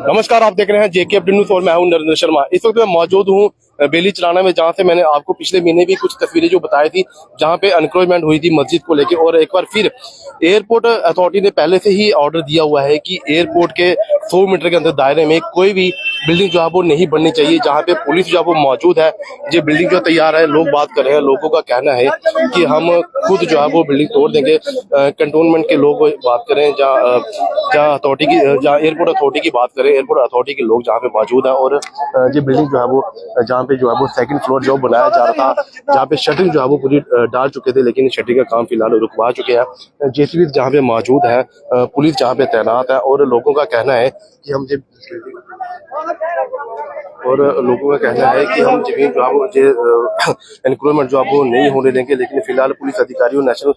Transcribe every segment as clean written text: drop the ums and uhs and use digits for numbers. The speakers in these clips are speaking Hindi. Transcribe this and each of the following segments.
नमस्कार, आप देख रहे हैं जेके अपडेट न्यूज और मैं हूं नरेंद्र शर्मा। इस वक्त मैं मौजूद हूं बेली चराना में, जहां से मैंने आपको पिछले महीने भी कुछ तस्वीरें जो बताई थी, जहां पे एनक्रोचमेंट हुई थी मस्जिद को लेकर। और एक बार फिर एयरपोर्ट अथॉरिटी ने पहले से ही ऑर्डर दिया हुआ है कि एयरपोर्ट के 100 मीटर के अंदर दायरे में कोई भी बिल्डिंग जो है वो नहीं बननी चाहिए। जहाँ पे पुलिस जो है वो मौजूद है, ये बिल्डिंग जो तैयार है, लोग बात कर रहे हैं। लोगों का कहना है कि हम खुद जो है वो बिल्डिंग तोड़ देंगे। कंटोनमेंट के लोग बात करें, जहाँ अथॉरिटी की, जहाँ एयरपोर्ट अथॉरिटी की बात करें, एयरपोर्ट अथॉरिटी के लोग जहाँ पे मौजूद है। और ये बिल्डिंग जो है वो जहाँ पे जो है वो सेकंड फ्लोर जो बनाया जा रहा था, जहाँ पे शटरिंग जो है वो पूरी डाल चुके थे, लेकिन शटरिंग का काम फिलहाल रुकवा चुके हैं। जेसीबी जहाँ पे मौजूद है, पुलिस जहाँ पे तैनात है, और लोगों का कहना है कि हम जब जमीन जो है वो एनक्रोचमेंट जो है वो नहीं होने देंगे। लेकिन फिलहाल पुलिस अधिकारियों, नेशनल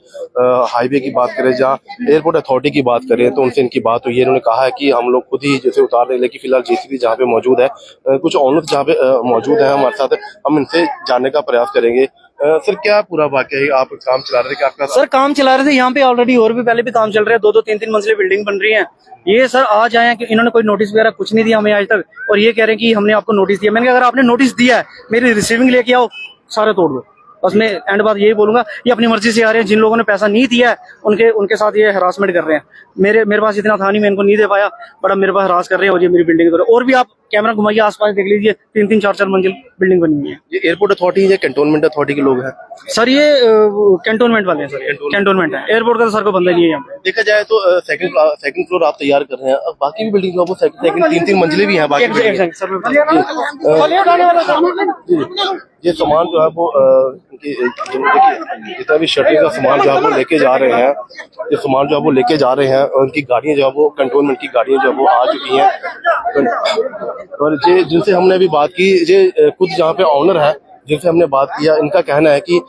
हाईवे की बात करें, जहाँ एयरपोर्ट अथॉरिटी की बात करें, तो उनसे इनकी बात हुई है। इन्होंने कहा है कि हम लोग खुद ही जैसे उतार रहे हैं, लेकिन फिलहाल जेसीबी जहाँ पे मौजूद है, कुछ ऑनर्स जहाँ पे मौजूद है हमारे साथ, हम इनसे जानने का प्रयास करेंगे। सर, क्या पूरा वाकया है? आप काम चला रहे थे? क्या आपका? सर, काम चला रहे थे यहाँ पे ऑलरेडी, और भी पहले भी काम चल रहा है। 2-2 3-3 मंजिले बिल्डिंग बन रही है। ये सर आज आए हैं कि इन्होंने कोई नोटिस वगैरह कुछ नहीं दिया हमें आज तक, और ये कह रहे हैं कि हमने आपको नोटिस दिया। मैंने कहा अगर आपने नोटिस दिया है, मेरी रिसीविंग लेके आओ, सारे तोड़ दो। बस मैं एंड बात यही बोलूंगा, ये अपनी मर्जी से आ रहे हैं। जिन लोगों ने पैसा नहीं दिया है उनके साथ ये हरासमेंट कर रहे हैं। मेरे पास इतना था नहीं, मैं इनको नहीं दे पाया, बड़ा मेरे पास हरास कर रहे हैं। और ये मेरी बिल्डिंग और भी आप कैमरा घुमाइए, आसपास देख लीजिए, 3-3 4-4 मंजिल बिल्डिंग बनी हुई है। ये एयरपोर्ट अथॉरिटी है, कंटोनमेंट अथॉरिटी के लोग हैं? सर ये कैंटोनमेंट वाले हैं सर, कैंटोनमेंट है। एयरपोर्ट का तो सर को बंदा नहीं है यहाँ पे। देखा जाए तो सेकंड फ्लोर आप तैयार कर रहे हैं, अब बाकी भी बिल्डिंग वो सेकंड 3-3 मंजिले भी हैं बाकी। ये सामान जो है वो जितना भी शटरिंग का सामान जो है वो लेके जा रहे हैं, ये सामान जो है वो लेके जा रहे हैं, और उनकी गाड़ियां जो है वो कंटोनमेंट की गाड़ियां जो है वो आ चुकी हैं। और ये जिनसे हमने अभी बात की, ये खुद जहाँ पे ऑनर है, जिनसे हमने बात किया, इनका कहना है कि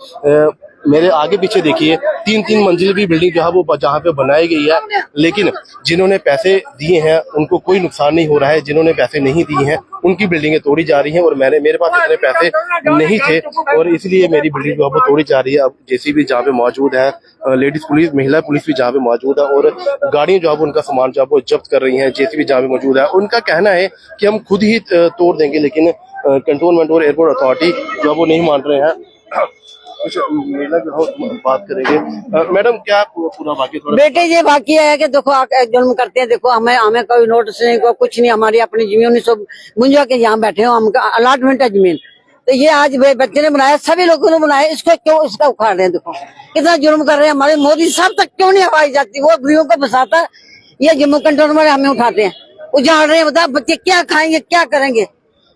मेरे आगे पीछे देखिए 3-3 मंजिल भी बिल्डिंग जो है वो जहाँ पे बनाई गई है, लेकिन जिन्होंने पैसे दिए हैं उनको कोई नुकसान नहीं हो रहा है। जिन्होंने पैसे नहीं दिए हैं उनकी बिल्डिंगें तोड़ी जा रही हैं, और मेरे पास इतने पैसे नहीं थे, और इसलिए मेरी बिल्डिंग जो है वो तोड़ी जा रही है। अब जेसीबी जहाँ पे मौजूद है, लेडीज पुलिस, महिला पुलिस भी जहाँ पे मौजूद है, और गाड़ियां जो है उनका सामान जो है वो जब्त कर रही हैं। जेसीबी जहाँ पे मौजूद है, उनका कहना है कि हम खुद ही तोड़ देंगे, लेकिन कंटोनमेंट और एयरपोर्ट अथॉरिटी जो है वो नहीं मान रहे हैं। कुछ महिला जो बात करेंगे। मैडम, क्या पूरा बाकी? बेटे ये बाकी है कि देखो जुल्म करते हैं। देखो हमें कोई नोटिस नहीं, कोई कुछ नहीं। हमारी अपनी जमीन सब मुंजा के यहाँ बैठे हो, हम अलाटमेंट है जमीन। तो ये आज बच्चे ने बनाया, सभी लोगों ने बनाया, इसको क्यों इसका उखाड़ रहे हैं? देखो कितना जुल्म कर रहे हैं। हमारे मोदी साहब तक क्यों नहीं हवाई जाती? वो गरीबों को बसाता, ये जम्मू कंटोनमेंट हमें उठाते हैं, उजाड़ रहे हैं। बताओ बच्चे क्या खाएंगे, क्या करेंगे,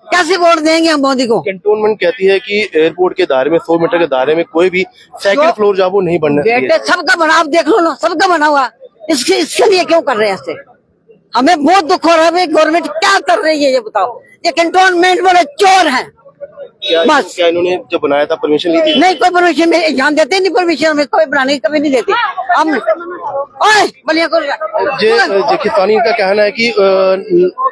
कैसे वोट देंगे हम मोदी को? कंटोनमेंट कहती है कि एयरपोर्ट के दायरे में 100 मीटर के दायरे में कोई भी सेकंड फ्लोर जो है वो नहीं बनना चाहिए। सबका बना, आप देख लो ना, सबका बना हुआ। इसके लिए क्यों कर रहे हैं ऐसे? हमें बहुत दुख हो रहा है। गवर्नमेंट क्या कर रही है ये बताओ? ये कंटोनमेंट वाले चोर हैं। बस क्या इन्होंने जब बनाया था परमिशन ली थी? नहीं, कोई परमिशन में ध्यान देते नहीं, परमिशन हमें कोई बनाने की कभी नहीं देते हम। किसानी का कहना है कि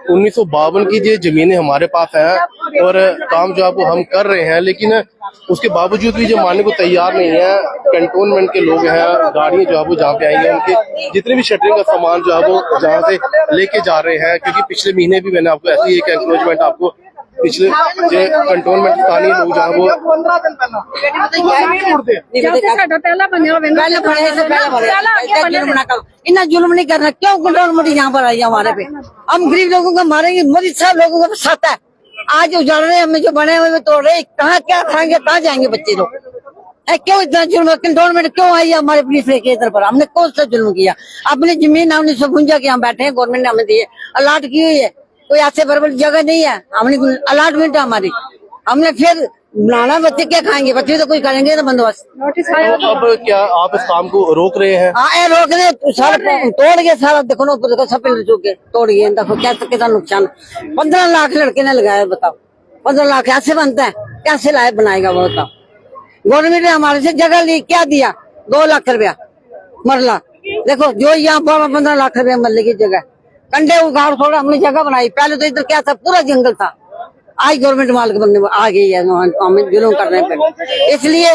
1952 की जो जमीनें हमारे पास हैं, और काम जो है वो हम कर रहे हैं, लेकिन उसके बावजूद भी जो मानने को तैयार नहीं है। कंटोनमेंट के लोग हैं, गाड़ियां जो है वो जहाँ पे आई हैं, उनके जितने भी शटरिंग का सामान जो है वो जहाँ से लेके जा रहे हैं। क्योंकि पिछले महीने भी मैंने आपको ऐसी एक एनक्रोचमेंट आपको पिछले कंटोनमेंट स्थानीय लोग जो है वो इतना जुल्म नहीं करना। क्यों कंटोनमेंट यहाँ पर आई है हमारे पे? हम गरीब लोगों को मारेंगे, मोदी साहब लोगों को फंसाता है। आज उजाड़ रहे हैं, हमें जो बने हुए तोड़ रहे, कहाँ क्या खाएंगे, कहाँ जाएंगे बच्चे लोग? क्यों इतना जुल्म? कंटोनमेंट क्यों आई है हमारे पुलिस के इधर पर? हमने कौन सा जुल्म किया? अपनी जमीन हमने 1952 के यहाँ बैठे हैं, गवर्नमेंट ने हमें दी है, अलाट की हुई है। कोई ऐसे बराबर जगह नहीं है, हमने अलाटमेंट है हमारी। हमने फिर बनाना, बच्चे क्या खाएंगे? बच्चे तो कोई करेंगे ना बंदोबस्त। अब क्या आप इस काम को रोक रहे हैं? हाँ, रोक रहे, सारा तोड़ गए, सारा देखो ना, देखो सब के तोड़ गए। देखो क्या कितना नुकसान। 15 लाख लड़के ने लगाया, बताओ 15 लाख कैसे बनता है? कैसे लाइफ बनाएगा वो? बताओ। गवर्नमेंट ने हमारे से जगह ली, क्या दिया? 2 लाख रुपया मरला। देखो जो यहाँ 15 लाख रुपया मरले की जगह, कंडे उगाड़ छोड़ा, हमने जगह बनाई। पहले तो इधर क्या था, पूरा जंगल था। आज गवर्नमेंट मालिक बनने आ गई है हमें जुल्म करने पे, इसलिए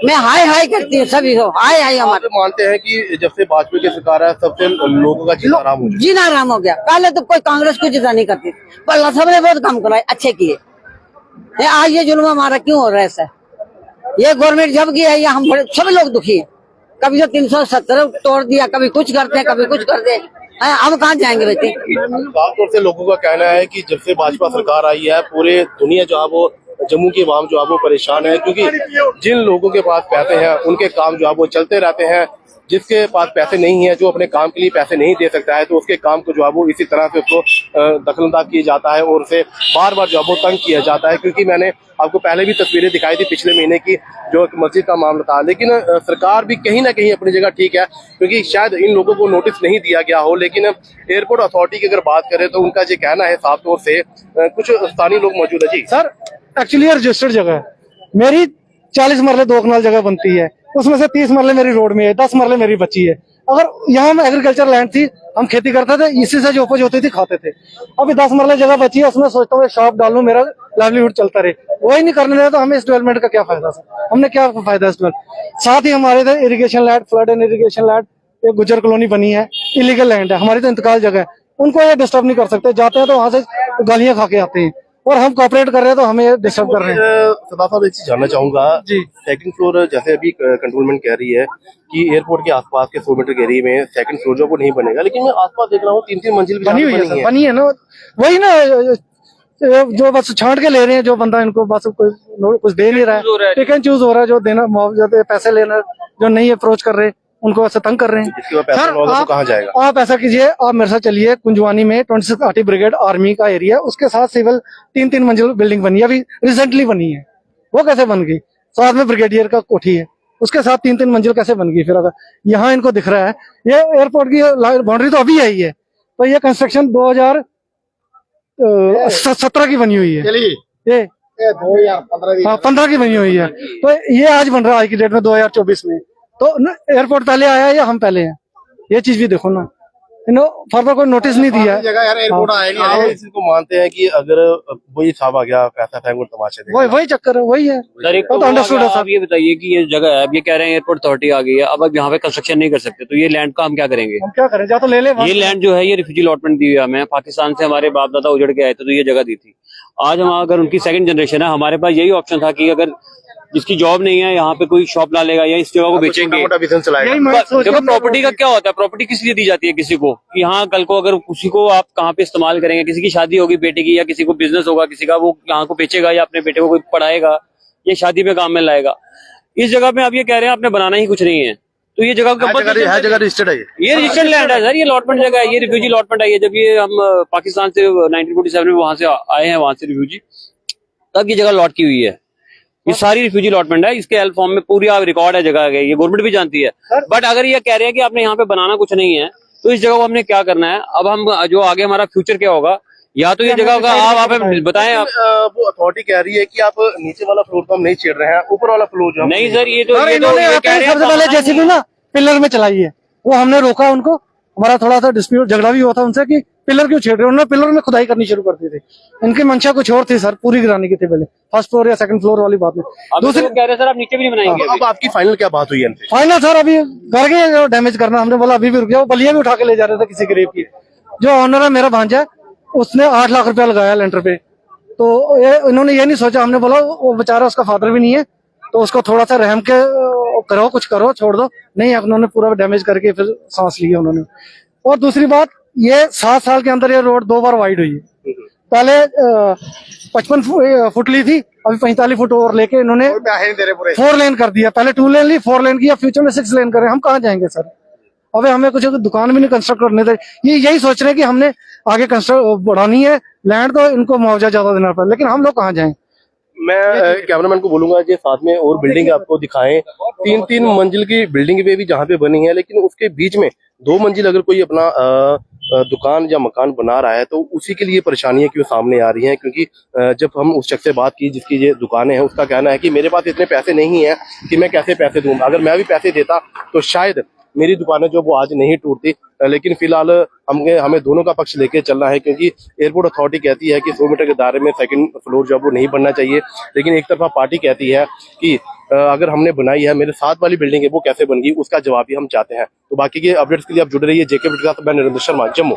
मैं हाय हाय करती हूँ सभी को, हाय हाय। हमारे आप मानते हैं कि जब से भाजपा की सरकार है सबसे लोगों का जीना आराम हो गया? जीना आराम हो गया। पहले तो कोई कांग्रेस को जिता नहीं करती, पर सबने बहुत काम कराए, अच्छे किए। आज ये जुल्म हमारा क्यों हो रहा है ऐसा? ये गवर्नमेंट जब की है, ये हम बड़े सभी लोग दुखी है। कभी तो 370 तोड़ दिया, कभी कुछ करते हैं, कभी कुछ करते हैं। हम कहाँ जाएंगे बेटे? साफ तौर से लोगों का कहना है कि जब से भाजपा सरकार आई है पूरे दुनिया जो है वो जम्मू की आवाम जो है वो परेशान है, क्योंकि जिन लोगों के पास पैसे हैं उनके काम जो है वो चलते रहते हैं, जिसके पास पैसे नहीं है, जो अपने काम के लिए पैसे नहीं दे सकता है, तो उसके काम को जो है वो इसी तरह से उसको दखलंदाज किया जाता है और उसे बार बार जो है वो तंग किया जाता है। क्योंकि मैंने आपको पहले भी तस्वीरें दिखाई थी पिछले महीने की, जो मस्जिद का मामला था, लेकिन सरकार भी कहीं ना कहीं अपनी जगह ठीक है, क्योंकि शायद इन लोगों को नोटिस नहीं दिया गया हो। लेकिन एयरपोर्ट अथॉरिटी की अगर बात करें तो उनका ये कहना है साफ तौर से, कुछ स्थानीय लोग मौजूद है जी। सर एक्चुअली ये रजिस्टर्ड जगह है, मेरी 40 मरले 2 कनाल जगह बनती है, उसमें से 30 मरले मेरी रोड में है, 10 मरले मेरी बची है। अगर यहाँ एग्रीकल्चर लैंड थी, हम खेती करते थे, इसी से जो उपज होती थी खाते थे। अभी 10 मरले जगह बची है, उसमें सोचता हूँ शॉप डाल लूं, मेरा लाइवलीहुड चलता रहे। वही नहीं करने देता तो हमें इस डेवलपमेंट का क्या फायदा सर? हमने क्या फायदा इस डेवलपमेंट? साथ ही हमारे इधर irrigation land, flood and irrigation land, एक गुजर कॉलोनी बनी है, इलीगल लैंड है, हमारी तो इंतकाल जगह है, उनको ये डिस्टर्ब नहीं कर सकते। जाते हैं तो वहां से गालियां खा के आते हैं, और हम कॉपरेट कर रहे हैं तो हमें ये डिस्टर्ब कर रहे हैं। सरदार साहब एक चीज जानना चाहूंगा जी, सेकंड फ्लोर जैसे अभी कंट्रोलमेंट कह रही है कि एयरपोर्ट के आसपास के 100 मीटर के एरिया में सेकंड फ्लोर जो वो नहीं बनेगा, लेकिन मैं आसपास देख रहा हूँ 3-3 मंजिल भी बनी हुई है, बनी है ना, वही ना जो बस छांट के ले रहे हैं, जो बंदा इनको बस कुछ दे नहीं रहा है, पिक एंड चूज हो रहा है, जो देना मुआवजा पैसे लेना, जो नहीं अप्रोच कर रहे उनको ऐसे तंग कर रहे हैं। सर कहाँ जाएगा? आप ऐसा कीजिए, आप मेरे साथ चलिए, कुंजवानी में 26 आर्टी ब्रिगेड आर्मी का एरिया, उसके साथ सिविल 3-3 मंजिल बिल्डिंग बनी है, अभी रिसेंटली बनी है। वो कैसे बन गई? साथ में ब्रिगेडियर का कोठी है, उसके साथ 3-3 मंजिल कैसे बन गई? फिर अगर यहाँ इनको दिख रहा है, ये एयरपोर्ट की बाउंड्री तो अभी आई है, तो ये कंस्ट्रक्शन 2017 की बनी हुई है, ये 2015 की बनी हुई है, तो ये आज बन रहा है आज की डेट में 2024 में। तो एयरपोर्ट पहले आया है या हम पहले हैं? ये चीज भी देखो ना, फर्दर कोई नोटिस नहीं दिया जगह यार, एयरपोर्ट आया नहीं है। इसको मानते हैं कि अगर वही साहब आ गया, पैसा फेंक और तमाशे देगा, वही चक्कर है, वही है। सर एक तो अंडरस्टूड है। आप ये बताइए कि ये जगह है, अब ये कह रहे हैं एयरपोर्ट अथॉरिटी आ गई है, अब यहाँ पे कंस्ट्रक्शन नहीं कर सकते, तो ये लैंड का हम क्या करेंगे? हम क्या करें? जा तो ले ले। ये लैंड जो है ये रिफ्यूजी अलॉटमेंट दी हुई है हमें, पाकिस्तान से हमारे बाप दादा उजड़ के आए थे, तो ये जगह दी थी। आज हम अगर उनकी सेकंड जनरेशन है, हमारे पास यही ऑप्शन था कि अगर जिसकी जॉब नहीं है यहाँ पे कोई शॉप ला लेगा या इस जगह को बेचेंगे। देखो प्रॉपर्टी का क्या होता है, प्रॉपर्टी किस लिए दी जाती है किसी को? यहाँ कल को अगर किसी को आप कहाँ पे इस्तेमाल करेंगे, किसी की शादी होगी बेटे की, या किसी को बिजनेस होगा किसी का, वो यहाँ को बेचेगा या अपने बेटे को कोई पढ़ाएगा या शादी में काम में लाएगा। इस जगह पे आप ये कह रहे हैं आपने बनाना ही कुछ नहीं है, तो ये जगह जगह रजिस्टर्ड है, ये रजिस्टर्ड लैंड है सर, ये अलॉटमेंट जगह है, ये रिफ्यूजी अलॉटमेंट है। ये जब ये हम पाकिस्तान से 1947 में वहां से आए हैं, वहां से रिफ्यूजी, तब ये जगह लॉट की हुई है। ये सारी रिफ्यूजी अलॉटमेंट है, इसके एल फॉर्म में पूरी रिकॉर्ड है जगह के, ये गवर्नमेंट भी जानती है। बट अगर ये कह रहे हैं कि आपने यहाँ पे बनाना कुछ नहीं है, तो इस जगह को हमने क्या करना है? अब हम जो आगे हमारा फ्यूचर क्या होगा, या तो ये जगह का आप बताएं। आप वो अथॉरिटी कह रही है कि आप नीचे वाला फ्लोर तो हम नहीं छेड़ रहे हैं, ऊपर वाला फ्लोर जो नहीं सर, ये तो सबसे पहले जैसे भी ना पिलर में चलाई है, वो हमने रोका उनको। हमारा थोड़ा सा डिस्प्यूट झगड़ा भी हुआ था उनसे कि पिलर क्यों छेड़ रहे हो। उन्होंने पिलर में खुदाई करनी शुरू कर दी थी। इनकी मंशा कुछ और थी सर, पूरी गिराने की थी पहले, फर्स्ट फ्लोर या सेकंड फ्लोर वाली बात में। दूसरे कह रहे हैं सर आप नीचे भी नहीं बनाएंगे। अब आपकी फाइनल क्या बात हुई है? फाइनल सर अभी घर के डैमेज करना, हमने बोला अभी भी रुक जाओ। बलिया भी उठा के ले जा रहे थे किसी गरीब की। जो ऑनर है मेरा भांजा, उसने 8 लाख रुपया लगाया लेंटर पे। तो इन्होंने ये नहीं सोचा, हमने बोला वो बेचारा उसका फादर भी नहीं है, तो उसको थोड़ा सा रहम के करो, कुछ करो, छोड़ दो। नहीं, उन्होंने पूरा डैमेज करके फिर सांस लिया उन्होंने। और दूसरी बात, ये 7 साल के अंदर ये रोड 2 बार वाइड हुई है। पहले 55 फुट ली थी, अभी 45 फुट और लेके इन्होंने 4 लेन कर दिया। पहले 2 लेन ली, 4 लेन की, अब फ्यूचर में 6 लेन करें। हम कहाँ जाएंगे सर? अबे हमें कुछ दुकान भी नहीं कंस्ट्रक्ट करने थे। ये यही सोच रहे हैं कि हमने आगे कंस्ट्रक्ट बढ़ानी है लैंड, तो इनको मुआवजा ज्यादा देना पड़े, लेकिन हम लोग कहाँ जाएं? मैं कैमरामैन को बोलूंगा कि साथ में और बिल्डिंग आपको दिखाएं। 3-3 मंजिल की बिल्डिंग भी जहाँ पे बनी है, लेकिन उसके बीच में 2 मंजिल अगर कोई अपना दुकान या मकान बना रहा है तो उसी के लिए परेशानियां क्यों सामने आ रही हैं? क्योंकि जब हम उस शख्स से बात की जिसकी ये दुकानें हैं, उसका कहना है कि मेरे पास इतने पैसे नहीं है कि मैं कैसे पैसे दूं। अगर मैं भी पैसे देता तो शायद मेरी दुकानें जो वो आज नहीं टूटती, लेकिन फिलहाल हमें दोनों का पक्ष लेके चलना है, क्योंकि एयरपोर्ट अथॉरिटी कहती है कि 100 मीटर के दायरे में सेकंड फ्लोर जो वो नहीं बनना चाहिए, लेकिन एक तरफा पार्टी कहती है कि अगर हमने बनाई है, मेरे साथ वाली बिल्डिंग है वो कैसे बन गई, उसका जवाब भी हम चाहते हैं। तो बाकी के अपडेट्स के लिए आप जुड़े रहिए जेके अपडेट के साथ। मैं निरंजन शर्मा, जम्मू।